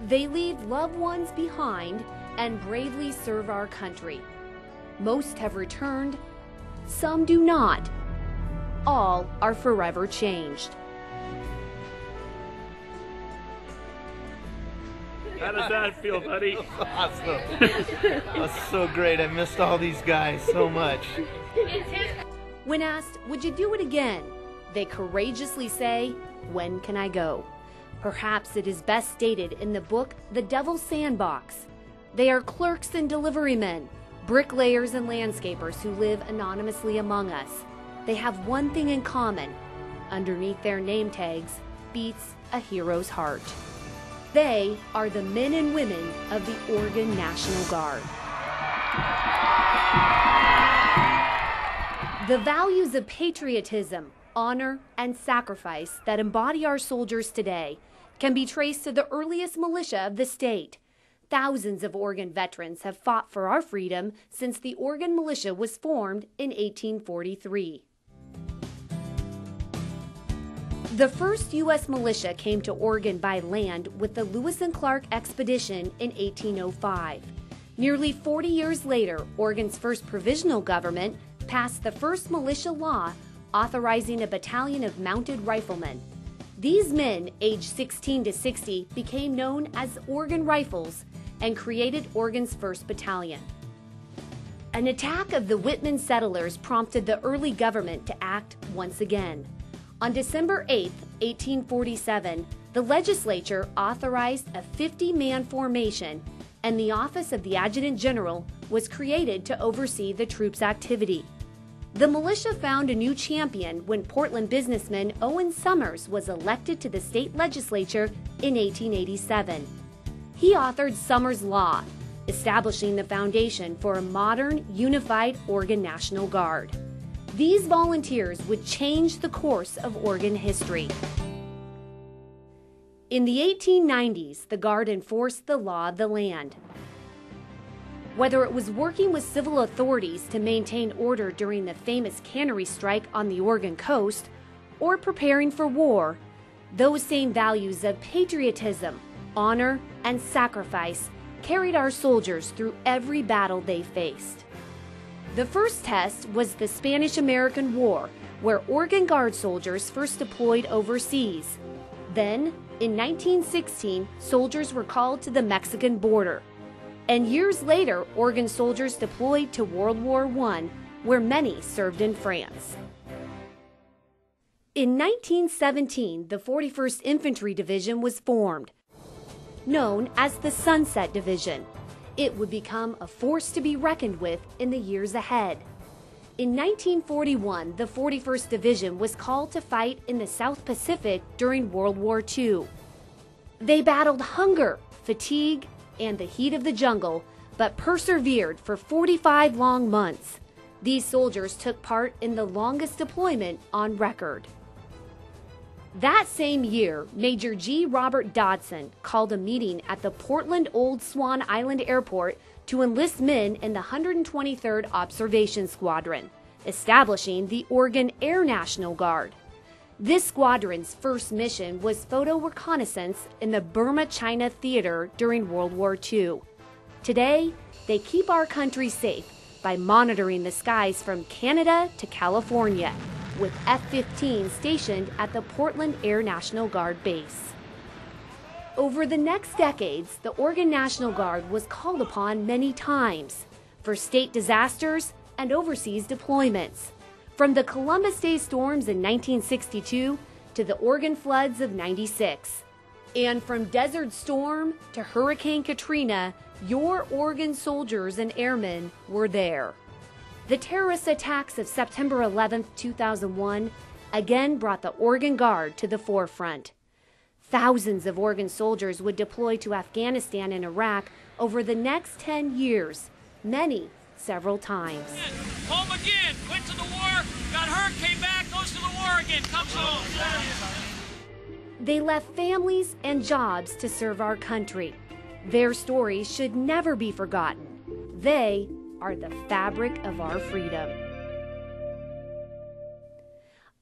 They leave loved ones behind and bravely serve our country. Most have returned, some do not. All are forever changed. How does that feel, buddy? Awesome. That's so great. I missed all these guys so much. When asked, would you do it again? They courageously say, when can I go? Perhaps it is best stated in the book, The Devil's Sandbox. They are clerks and delivery men, bricklayers and landscapers who live anonymously among us. They have one thing in common. Underneath their name tags beats a hero's heart. They are the men and women of the Oregon National Guard. The values of patriotism, honor, and sacrifice that embody our soldiers today can be traced to the earliest militia of the state. Thousands of Oregon veterans have fought for our freedom since the Oregon Militia was formed in 1843. The first U.S. militia came to Oregon by land with the Lewis and Clark expedition in 1805. Nearly 40 years later, Oregon's first provisional government passed the first militia law authorizing a battalion of mounted riflemen. These men, aged 16 to 60, became known as Oregon Rifles and created Oregon's first battalion. An attack of the Whitman settlers prompted the early government to act once again. On December 8, 1847, the legislature authorized a 50-man formation, and the office of the Adjutant General was created to oversee the troops' activity. The militia found a new champion when Portland businessman Owen Summers was elected to the state legislature in 1887. He authored Summers' Law, establishing the foundation for a modern, unified Oregon National Guard. These volunteers would change the course of Oregon history. In the 1890s, the Guard enforced the law of the land. Whether it was working with civil authorities to maintain order during the famous cannery strike on the Oregon coast, or preparing for war, those same values of patriotism, honor, and sacrifice carried our soldiers through every battle they faced. The first test was the Spanish-American War, where Oregon Guard soldiers first deployed overseas. Then, in 1916, soldiers were called to the Mexican border. And years later, Oregon soldiers deployed to World War I, where many served in France. In 1917, the 41st Infantry Division was formed, known as the Sunset Division. It would become a force to be reckoned with in the years ahead. In 1941, the 41st Division was called to fight in the South Pacific during World War II. They battled hunger, fatigue, and the heat of the jungle, but persevered for 45 long months. These soldiers took part in the longest deployment on record. That same year, Major G. Robert Dodson called a meeting at the Portland Old Swan Island Airport to enlist men in the 123rd Observation Squadron, establishing the Oregon Air National Guard. This squadron's first mission was photo reconnaissance in the Burma-China theater during World War II. Today, they keep our country safe by monitoring the skies from Canada to California, with F-15 stationed at the Portland Air National Guard base. Over the next decades, the Oregon National Guard was called upon many times for state disasters and overseas deployments, from the Columbus Day storms in 1962 to the Oregon floods of '96. And from Desert Storm to Hurricane Katrina, your Oregon soldiers and airmen were there. The terrorist attacks of September 11, 2001, again brought the Oregon Guard to the forefront. Thousands of Oregon soldiers would deploy to Afghanistan and Iraq over the next 10 years, many several times. Home again, went to the war, got hurt, came back, goes to the war again, comes home. They left families and jobs to serve our country. Their stories should never be forgotten. They are the fabric of our freedom.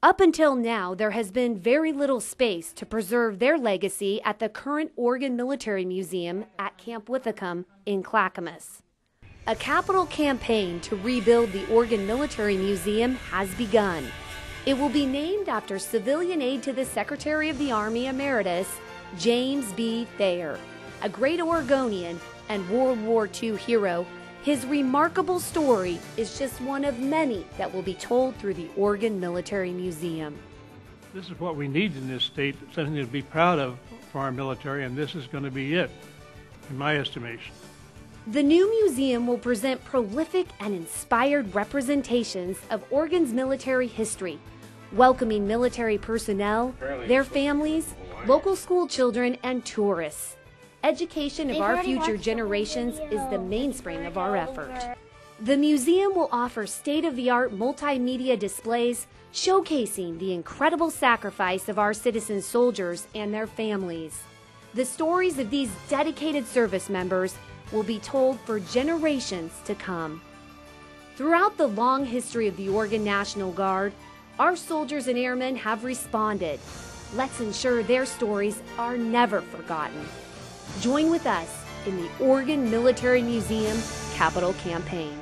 Up until now, there has been very little space to preserve their legacy at the current Oregon Military Museum at Camp Withycombe in Clackamas. A capital campaign to rebuild the Oregon Military Museum has begun. It will be named after civilian aide to the Secretary of the Army Emeritus, James B. Thayer, a great Oregonian and World War II hero. His remarkable story is just one of many that will be told through the Oregon Military Museum. This is what we need in this state, something to be proud of for our military, and this is going to be it, in my estimation. The new museum will present prolific and inspired representations of Oregon's military history, welcoming military personnel, their families, local school children, and tourists. Education of our future generations is the mainspring of our effort. The museum will offer state-of-the-art multimedia displays showcasing the incredible sacrifice of our citizen soldiers and their families. The stories of these dedicated service members will be told for generations to come. Throughout the long history of the Oregon National Guard, our soldiers and airmen have responded. Let's ensure their stories are never forgotten. Join with us in the Oregon Military Museum Capital Campaign.